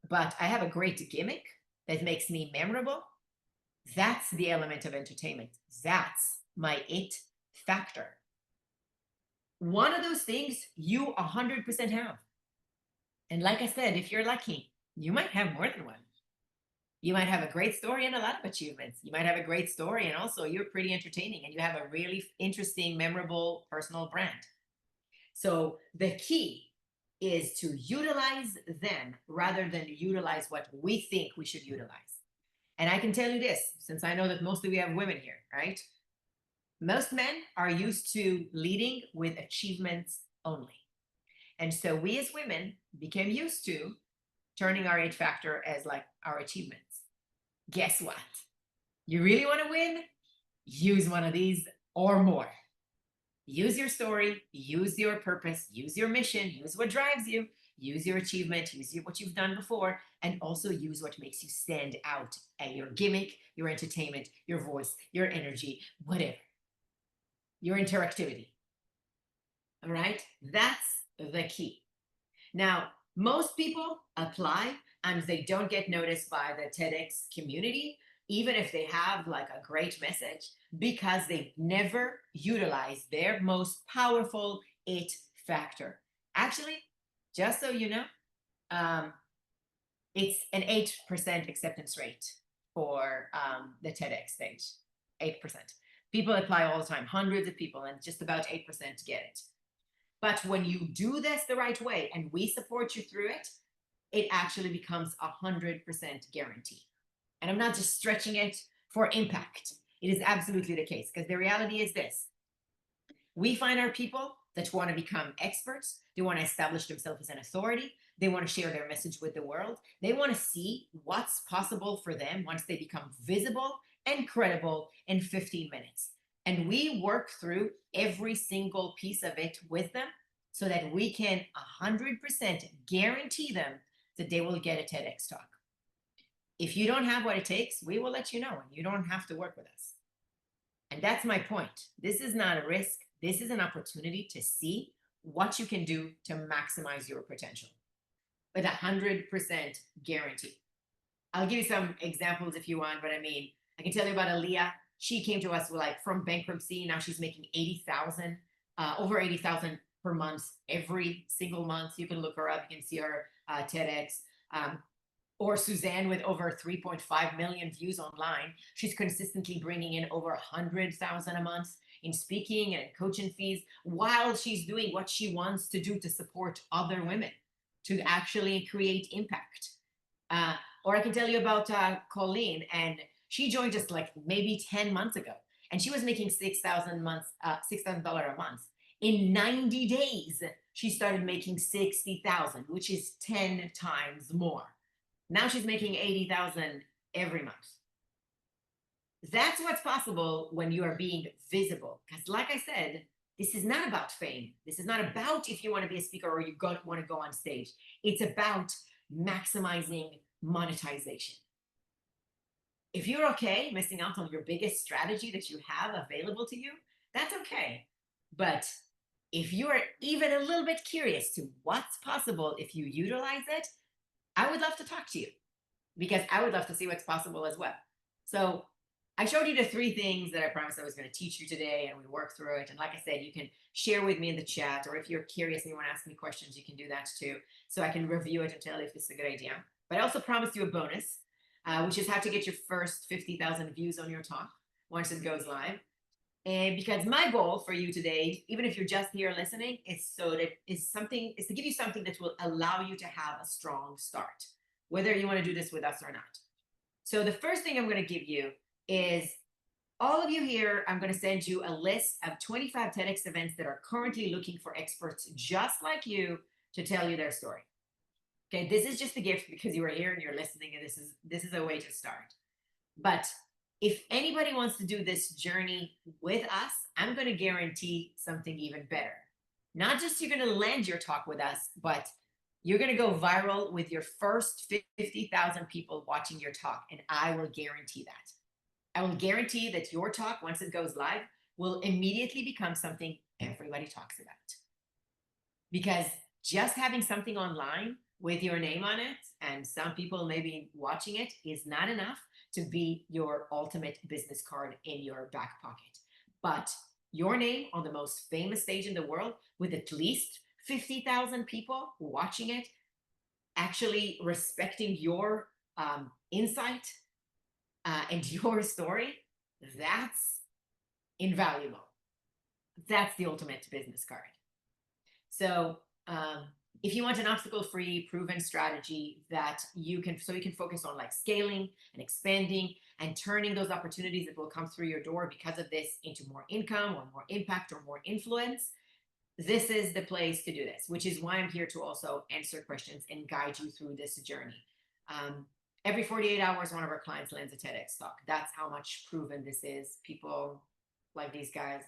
but I have a great gimmick that makes me memorable, that's the element of entertainment. That's my it factor. One of those things you 100% have. And like I said, if you're lucky, you might have more than one. You might have a great story and a lot of achievements. You might have a great story and also you're pretty entertaining and you have a really interesting, memorable personal brand. So the key is to utilize them rather than utilize what we think we should utilize. And I can tell you this, since I know that mostly we have women here, right? Most men are used to leading with achievements only. And so we as women became used to turning our it factor as like our achievements. Guess what? You really want to win? Use one of these or more. Use your story, use your purpose, use your mission, use what drives you, use your achievement, use what you've done before, and also use what makes you stand out at your gimmick, your entertainment, your voice, your energy, whatever. Your interactivity. All right? That's the key. Now, most people apply and they don't get noticed by the TEDx community, even if they have like a great message, because they never utilize their most powerful it factor. Actually, just so you know, it's an 8% acceptance rate for the TEDx stage. 8%. People apply all the time, hundreds of people, and just about 8% get it. But when you do this the right way and we support you through it, it actually becomes 100% guarantee. And I'm not just stretching it for impact. It is absolutely the case, because the reality is this. We find our people that want to become experts. They want to establish themselves as an authority. They want to share their message with the world. They want to see what's possible for them once they become visible and credible in 15 minutes. And we work through every single piece of it with them so that we can 100% guarantee them that they will get a TEDx talk. If you don't have what it takes, we will let you know, and you don't have to work with us. And that's my point. This is not a risk. This is an opportunity to see what you can do to maximize your potential with 100% guarantee. I'll give you some examples if you want, but I mean, I can tell you about Aaliyah. She came to us like from bankruptcy. Now she's making 80,000, over 80,000 per month, every single month. You can look her up. You can see her TEDx. Or Suzanne with over 3.5 million views online. She's consistently bringing in over 100,000 a month in speaking and coaching fees while she's doing what she wants to do to support other women, to actually create impact. Or I can tell you about Colleen, and she joined us like maybe 10 months ago, and she was making $6,000 a month. In 90 days, she started making 60,000, which is 10 times more. Now she's making 80,000 every month. That's what's possible when you are being visible. Because like I said, This is not about fame. This is not about if you want to be a speaker or you want to go on stage. It's about maximizing monetization. If you're okay missing out on your biggest strategy that you have available to you, that's okay. But if you're even a little bit curious to what's possible if you utilize it, I would love to talk to you because I would love to see what's possible as well. So I showed you the 3 things that I promised I was going to teach you today, and we worked through it. And like I said, you can share with me in the chat, or if you're curious and you want to ask me questions, you can do that too, so I can review it and tell you if this is a good idea. But I also promised you a bonus, which is how to get your first 50,000 views on your talk once it goes live. And because my goal for you today, even if you're just here listening, is to give you something that will allow you to have a strong start, whether you want to do this with us or not. So the first thing I'm going to give you is, all of you here, I'm going to send you a list of 25 TEDx events that are currently looking for experts just like you to tell you their story. Okay, this is just a gift because you are here and you're listening, and this is a way to start. But if anybody wants to do this journey with us, I'm going to guarantee something even better. Not just you're going to land your talk with us, but you're going to go viral with your first 50,000 people watching your talk, and I will guarantee that. I will guarantee that your talk, once it goes live, will immediately become something everybody talks about. Because just having something online with your name on it and some people maybe watching it is not enough to be your ultimate business card in your back pocket. But your name on the most famous stage in the world with at least 50,000 people watching it, actually respecting your insight and your story, that's invaluable. That's the ultimate business card. So if you want an obstacle-free, proven strategy that you can focus on like scaling and expanding and turning those opportunities that will come through your door because of this into more income or more impact or more influence, this is the place to do this, which is why I'm here to also answer questions and guide you through this journey. Every 48 hours, one of our clients lands a TEDx talk. That's how much proven this is. People like these guys,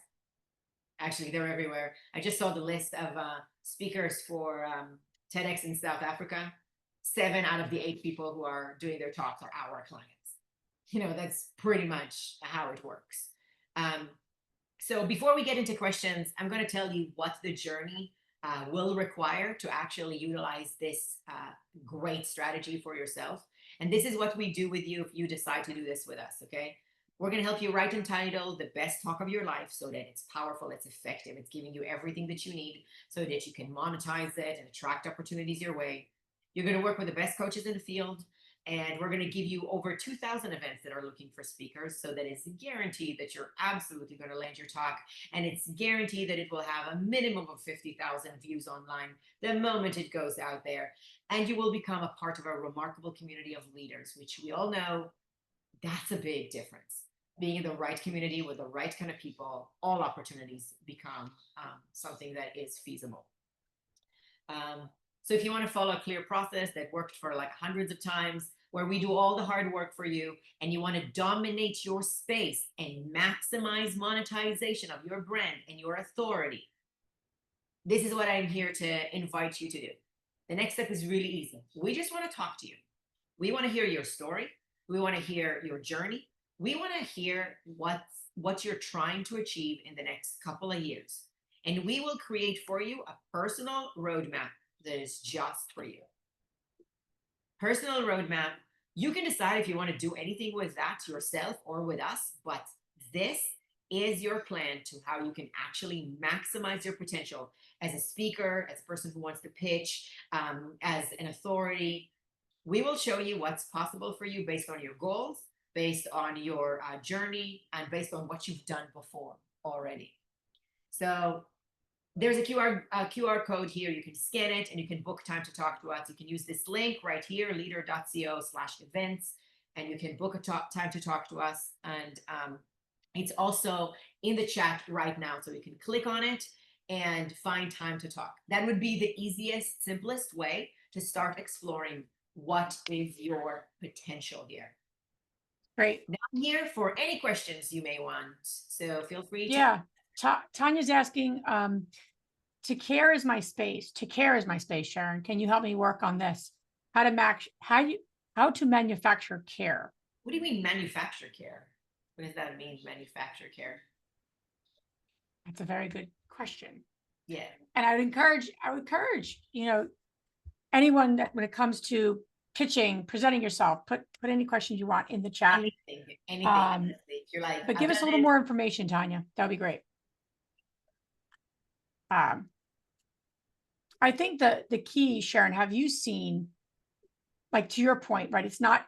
actually, they're everywhere. I just saw the list of speakers for TEDx in South Africa. 7 out of the 8 people who are doing their talks are our clients. You know, that's pretty much how it works. So before we get into questions, I'm going to tell you what the journey will require to actually utilize this great strategy for yourself. And this is what we do with you if you decide to do this with us, okay? We're going to help you write and title the best talk of your life so that it's powerful, it's effective, it's giving you everything that you need so that you can monetize it and attract opportunities your way. You're going to work with the best coaches in the field, and we're going to give you over 2,000 events that are looking for speakers so that it's guaranteed that you're absolutely going to land your talk, and it's guaranteed that it will have a minimum of 50,000 views online the moment it goes out there. And you will become a part of a remarkable community of leaders, which we all know that's a big difference. Being in the right community with the right kind of people, all opportunities become something that is feasible. So if you want to follow a clear process that worked for like hundreds of times, where we do all the hard work for you, and you want to dominate your space and maximize monetization of your brand and your authority, this is what I'm here to invite you to do. The next step is really easy. We just want to talk to you. We want to hear your story. We want to hear your journey. We want to hear what you're trying to achieve in the next couple of years. And we will create for you a personal roadmap that is just for you. Personal roadmap. You can decide if you want to do anything with that yourself or with us, but this is your plan to how you can actually maximize your potential as a speaker, as a person who wants to pitch, as an authority. We will show you what's possible for you based on your goals, based on your journey, and based on what you've done before already. So there's a QR code here. You can scan it and you can book time to talk to us. You can use this link right here, leader.co/events, and you can book a time to talk to us. And it's also in the chat right now, so you can click on it and find time to talk. That would be the easiest, simplest way to start exploring what is your potential here. Great. Now I'm here for any questions you may want. So feel free to Yeah. Tanya's asking, to care is my space. To care is my space, Sharon. Can you help me work on this? How to manufacture care? What do you mean manufacture care? What does that mean, manufacture care? That's a very good question. Yeah. And I would encourage, anyone that when it comes to pitching, presenting yourself, put any questions you want in the chat. Anything, Um, honestly. If you're like, But I've give us done a little this. more information, Tanya. That would be great. I think the key, Sharon, have you seen, like to your point, right? It's not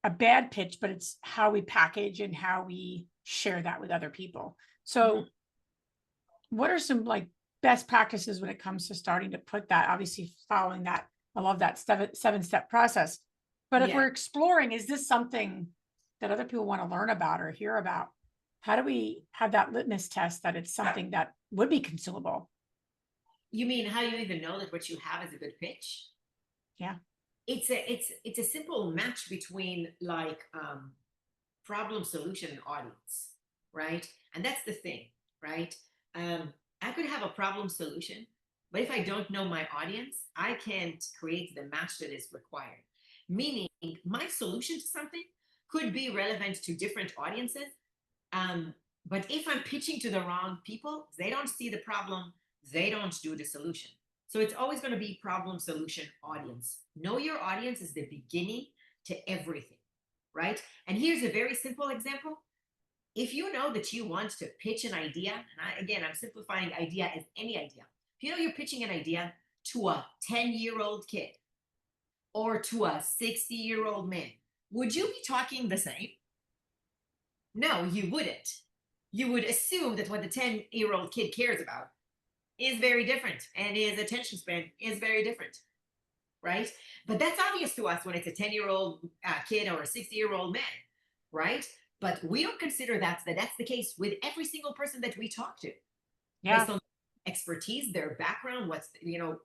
a bad pitch, but it's how we package and how we share that with other people. So what are some like best practices when it comes to starting to put that, obviously following that? I love that seven-step process. But if Yeah. we're exploring, is this something that other people want to learn about or hear about? How do we have that litmus test that it's something that would be consumable? You mean how you even know that what you have is a good pitch? Yeah. It's a simple match between like problem solution and audience, right? And that's the thing, right? I could have a problem solution, but if I don't know my audience, I can't create the match that is required. Meaning, my solution to something could be relevant to different audiences. Um, but if I'm pitching to the wrong people, they don't see the problem, they don't do the solution. So it's always going to be problem solution audience. Know your audience is the beginning to everything, right? And here's a very simple example. If you know that you want to pitch an idea, and again, I'm simplifying idea as any idea. If you know you're pitching an idea to a 10-year-old kid or to a 60-year-old man, would you be talking the same? No, you wouldn't. You would assume that what the 10-year-old kid cares about is very different and his attention span is very different, right? But that's obvious to us when it's a 10-year-old kid or a 60-year-old man, right? But we don't consider that's the case with every single person that we talk to, Yeah. based on expertise, their background, what's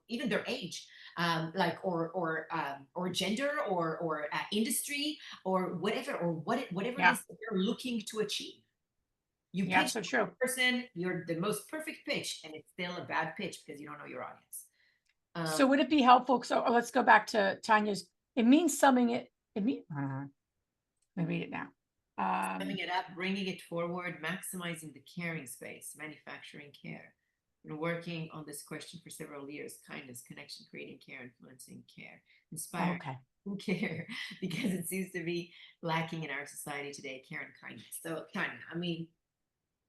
even their age, like or gender or industry or whatever whatever it Yeah. is that they're looking to achieve. You Yeah. pitch So true. a person, you're the most perfect pitch, and it's still a bad pitch because you don't know your audience. So would it be helpful? So let's go back to Tanya's. It means summing it. Let me read it now. Summing it up, bringing it forward, maximizing the caring space, manufacturing care. Been working on this question for several years. Kindness, connection, creating care, influencing care, inspiring Okay. care, because it seems to be lacking in our society today, care and kindness. So, Tanya, I mean,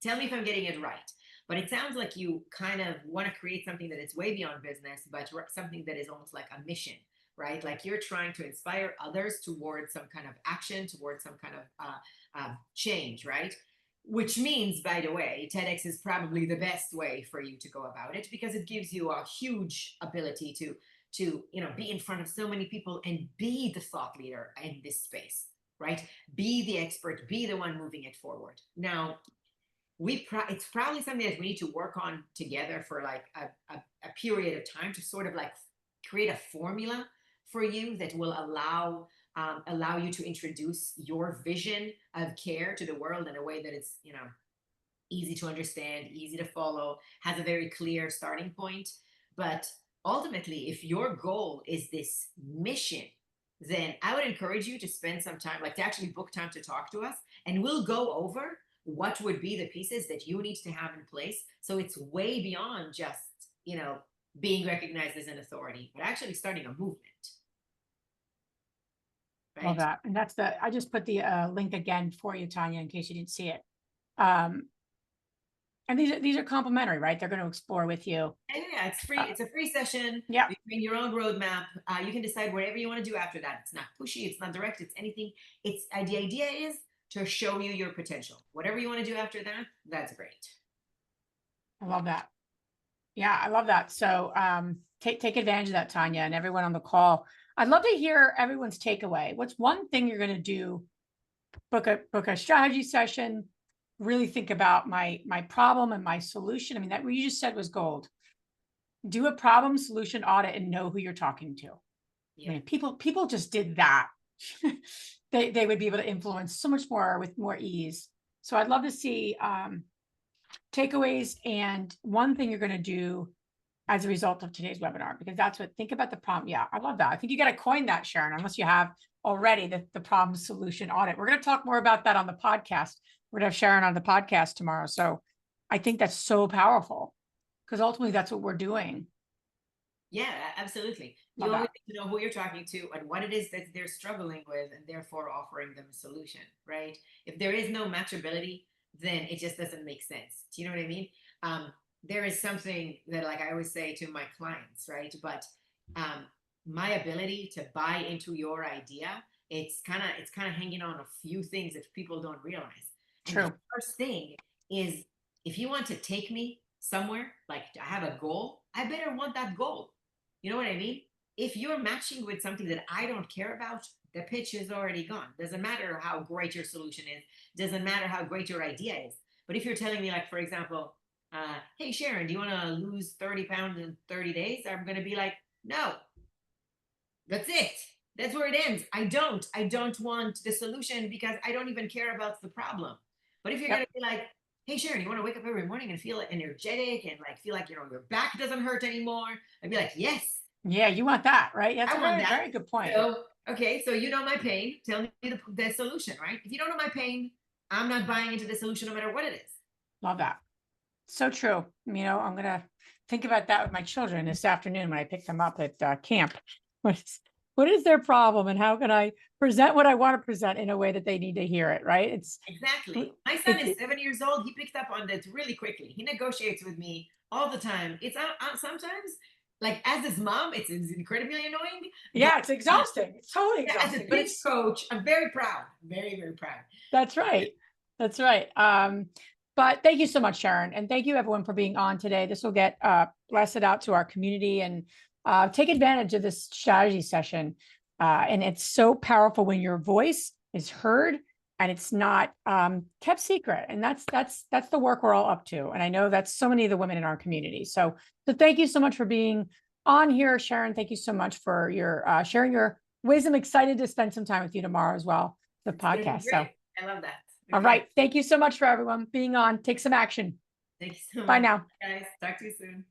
tell me if I'm getting it right. But it sounds like you kind of want to create something that is way beyond business, but something that is almost like a mission, right? Like you're trying to inspire others towards some kind of action, towards some kind of change, right? Which means, by the way, TEDx is probably the best way for you to go about it because it gives you a huge ability to be in front of so many people and be the thought leader in this space, right? Be the expert, be the one moving it forward. Now, it's probably something that we need to work on together for like a period of time to sort of like create a formula for you that will allow you to introduce your vision of care to the world in a way that it's easy to understand, easy to follow, has a very clear starting point. But ultimately, if your goal is this mission, then I would encourage you to spend some time, like to actually book time to talk to us, and we'll go over what would be the pieces that you need to have in place. So it's way beyond just, being recognized as an authority, but actually starting a movement. Love Right? that. And I just put the link again for you, Tanya, in case you didn't see it. And these are complimentary, right? They're going to explore with you. Yeah, it's free. It's a free session. Yeah. You bring your own roadmap. You can decide whatever you want to do after that. It's not pushy. It's not direct. It's anything. The idea is to show you your potential. Whatever you want to do after that, that's great. I love that. Yeah, I love that. So take advantage of that, Tanya, and everyone on the call. I'd love to hear everyone's takeaway. What's one thing you're going to do? Book a strategy session. Really think about my problem and my solution. I mean, that what you just said was gold. Do a problem solution audit and know who you're talking to. Yeah. I mean, people just did that. They would be able to influence so much more with more ease. So I'd love to see takeaways and one thing you're going to do as a result of today's webinar, because that's what, think about the problem. Yeah, I love that. I think you got to coin that, Sharon, unless you have already the problem solution audit. We're going to talk more about that on the podcast. We're going to have Sharon on the podcast tomorrow. So I think that's so powerful because ultimately that's what we're doing. Yeah, absolutely. Love You always that. need to know who you're talking to and what it is that they're struggling with, and therefore offering them a solution, right? If there is no matchability, then it just doesn't make sense. Do you know what I mean? There is something that, like I always say to my clients, right? But um, my ability to buy into your idea, it's kind of hanging on a few things that people don't realize. And the True. first thing is, if you want to take me somewhere, like I have a goal, I better want that goal. You know what I mean? If you're matching with something that I don't care about, the pitch is already gone. Doesn't matter how great your solution is, doesn't matter how great your idea is. But if you're telling me, like, for example, hey, Sharon, do you want to lose 30 pounds in 30 days? I'm going to be like, no, that's it. That's where it ends. I don't want the solution because I don't even care about the problem. But if you're going Yep. to be like, hey, Sharon, you want to wake up every morning and feel energetic and like feel like, your back doesn't hurt anymore? I'd be like, yes, Yeah, you want that, right? That's a I want very, that. very good point. So, okay, so you know my pain. Tell me the solution, right? If you don't know my pain, I'm not buying into the solution no matter what it is. Love that. So true. I'm going to think about that with my children this afternoon when I pick them up at camp. What is their problem and how can I present what I want to present in a way that they need to hear it, right? Exactly. My son it, is it 7 years old. He picked up on that really quickly. He negotiates with me all the time. It's sometimes, like, as his mom, it's incredibly annoying. But yeah, it's exhausting. It's totally yeah, as a exhausting, but pitch coach, I'm very proud. Very, very proud. that's right. That's right. But thank you so much, Sharon. And thank you everyone for being on today. This will get blasted out to our community and take advantage of this strategy session. And it's so powerful when your voice is heard and it's not kept secret. And that's the work we're all up to. And I know that's so many of the women in our community. So thank you so much for being on here, Sharon. Thank you so much for your sharing your wisdom. Excited to spend some time with you tomorrow as well, the It's going to be podcast. So great. I love that. all Okay. right. Thank you so much for everyone being on. Take some action. Thank you so Bye much, now. guys. Talk to you soon.